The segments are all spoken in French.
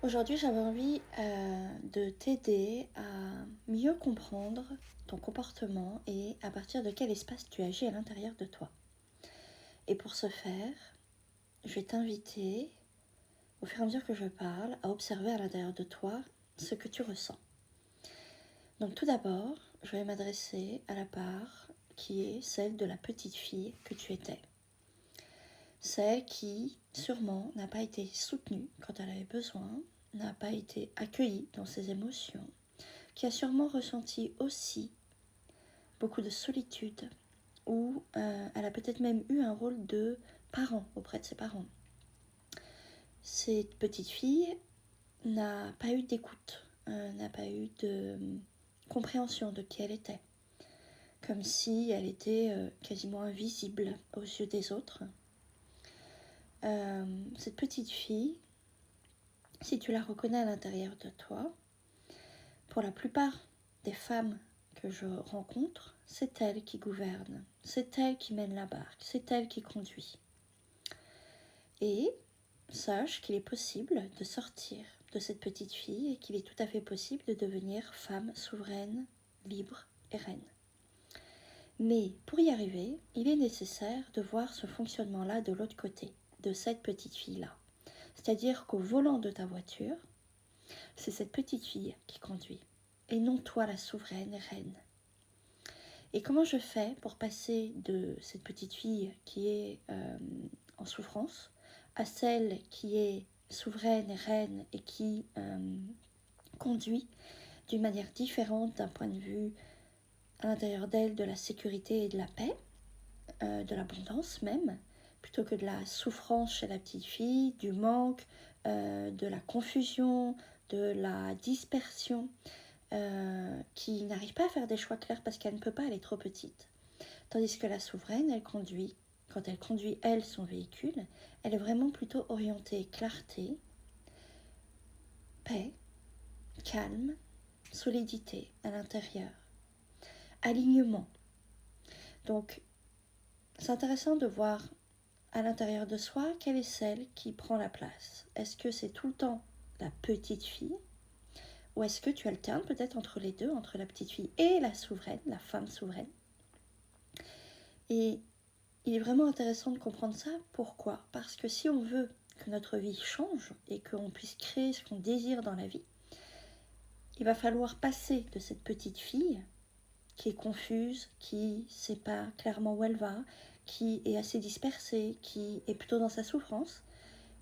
Aujourd'hui, j'avais envie de t'aider à mieux comprendre ton comportement et à partir de quel espace tu agis à l'intérieur de toi. Et pour ce faire, je vais t'inviter, au fur et à mesure que je parle, à observer à l'intérieur de toi ce que tu ressens. Donc tout d'abord, je vais m'adresser à la part qui est celle de la petite fille que tu étais. Celle qui, sûrement, n'a pas été soutenue quand elle avait besoin, n'a pas été accueillie dans ses émotions, qui a sûrement ressenti aussi beaucoup de solitude, ou elle a peut-être même eu un rôle de parent auprès de ses parents. Cette petite fille n'a pas eu d'écoute, n'a pas eu de compréhension de qui elle était, comme si elle était quasiment invisible aux yeux des autres. Cette petite fille, si tu la reconnais à l'intérieur de toi, pour la plupart des femmes que je rencontre, c'est elle qui gouverne, c'est elle qui mène la barque, c'est elle qui conduit. Et sache qu'il est possible de sortir de cette petite fille et qu'il est tout à fait possible de devenir femme souveraine, libre et reine. Mais pour y arriver, il est nécessaire de voir ce fonctionnement-là de l'autre côté, de cette petite fille-là. C'est-à-dire qu'au volant de ta voiture, c'est cette petite fille qui conduit, et non toi la souveraine reine. Et comment je fais pour passer de cette petite fille qui est en souffrance à celle qui est souveraine et reine et qui conduit d'une manière différente d'un point de vue à l'intérieur d'elle de la sécurité et de la paix, de l'abondance même, plutôt que de la souffrance chez la petite fille, du manque, de la confusion, de la dispersion, qui n'arrive pas à faire des choix clairs parce qu'elle ne peut pas, elle est trop petite. Tandis que la souveraine, elle conduit, quand elle conduit, elle, son véhicule, elle est vraiment plutôt orientée clarté, paix, calme, solidité à l'intérieur, alignement. Donc, c'est intéressant de voir à l'intérieur de soi quelle est celle qui prend la place. Est-ce que c'est tout le temps la petite fille ou est-ce que tu alternes peut-être entre les deux, entre la petite fille et la souveraine, la femme souveraine? Et il est vraiment intéressant de comprendre ça. Pourquoi? Parce que si on veut que notre vie change et qu'on puisse créer ce qu'on désire dans la vie, il va falloir passer de cette petite fille qui est confuse, qui ne sait pas clairement où elle va, qui est assez dispersée, qui est plutôt dans sa souffrance,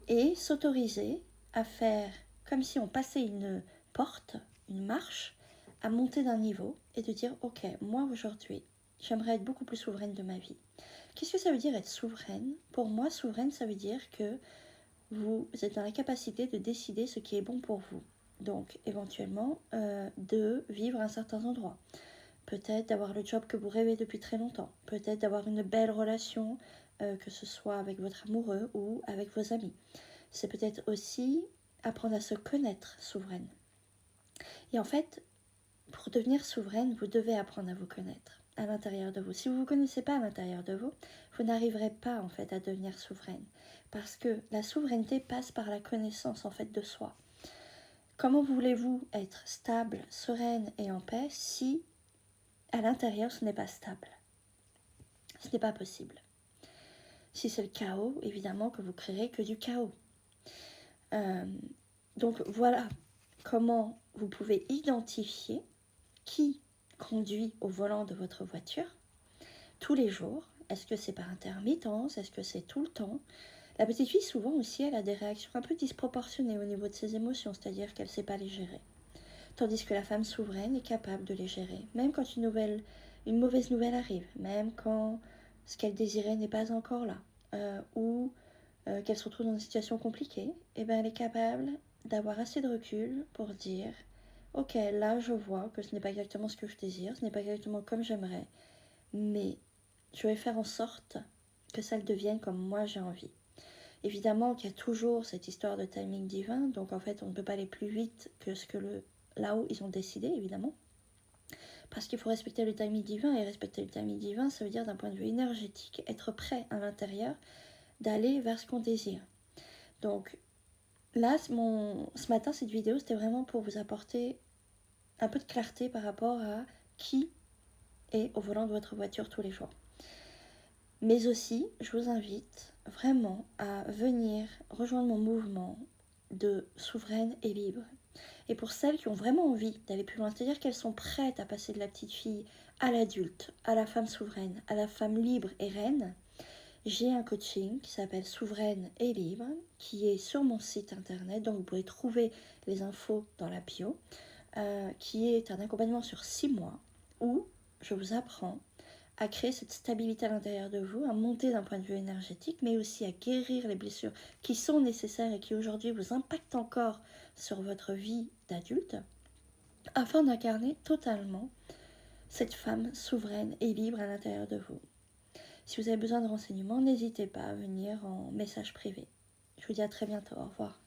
et s'autoriser à faire comme si on passait une porte, une marche, à monter d'un niveau et de dire ok, moi aujourd'hui, j'aimerais être beaucoup plus souveraine de ma vie. Qu'est-ce que ça veut dire être souveraine? Pour moi, souveraine, ça veut dire que vous êtes dans la capacité de décider ce qui est bon pour vous. Donc, éventuellement, de vivre à un certain endroit. Peut-être d'avoir le job que vous rêvez depuis très longtemps. Peut-être d'avoir une belle relation, que ce soit avec votre amoureux ou avec vos amis. C'est peut-être aussi apprendre à se connaître souveraine. Et en fait, pour devenir souveraine, vous devez apprendre à vous connaître à l'intérieur de vous. Si vous ne vous connaissez pas à l'intérieur de vous, vous n'arriverez pas en fait à devenir souveraine. Parce que la souveraineté passe par la connaissance en fait de soi. Comment voulez-vous être stable, sereine et en paix si à l'intérieur ce n'est pas stable? Ce n'est pas possible. Si c'est le chaos, évidemment que vous créerez que du chaos. Donc voilà comment vous pouvez identifier qui conduit au volant de votre voiture tous les jours. Est-ce que c'est par intermittence? Est-ce que c'est tout le temps? La petite fille, souvent aussi, elle a des réactions un peu disproportionnées au niveau de ses émotions, c'est-à-dire qu'elle ne sait pas les gérer. Tandis que la femme souveraine est capable de les gérer, même quand une mauvaise nouvelle arrive, même quand ce qu'elle désirait n'est pas encore là, ou qu'elle se retrouve dans une situation compliquée, et ben elle est capable d'avoir assez de recul pour dire ok, là je vois que ce n'est pas exactement ce que je désire, ce n'est pas exactement comme j'aimerais, mais je vais faire en sorte que ça le devienne comme moi j'ai envie. Évidemment qu'il y a toujours cette histoire de timing divin, donc en fait on ne peut pas aller plus vite que ce que là-haut ils ont décidé, évidemment. Parce qu'il faut respecter le timing divin, et respecter le timing divin, ça veut dire d'un point de vue énergétique, être prêt à l'intérieur d'aller vers ce qu'on désire. Donc Là, ce matin, cette vidéo, c'était vraiment pour vous apporter un peu de clarté par rapport à qui est au volant de votre voiture tous les jours. Mais aussi, je vous invite vraiment à venir rejoindre mon mouvement de souveraine et libre. Et pour celles qui ont vraiment envie d'aller plus loin, c'est-à-dire qu'elles sont prêtes à passer de la petite fille à l'adulte, à la femme souveraine, à la femme libre et reine, j'ai un coaching qui s'appelle Souveraine et Libre, qui est sur mon site internet, donc vous pouvez trouver les infos dans la bio, qui est un accompagnement sur 6 mois où je vous apprends à créer cette stabilité à l'intérieur de vous, à monter d'un point de vue énergétique, mais aussi à guérir les blessures qui sont nécessaires et qui aujourd'hui vous impactent encore sur votre vie d'adulte, afin d'incarner totalement cette femme souveraine et libre à l'intérieur de vous. Si vous avez besoin de renseignements, n'hésitez pas à venir en message privé. Je vous dis à très bientôt. Au revoir.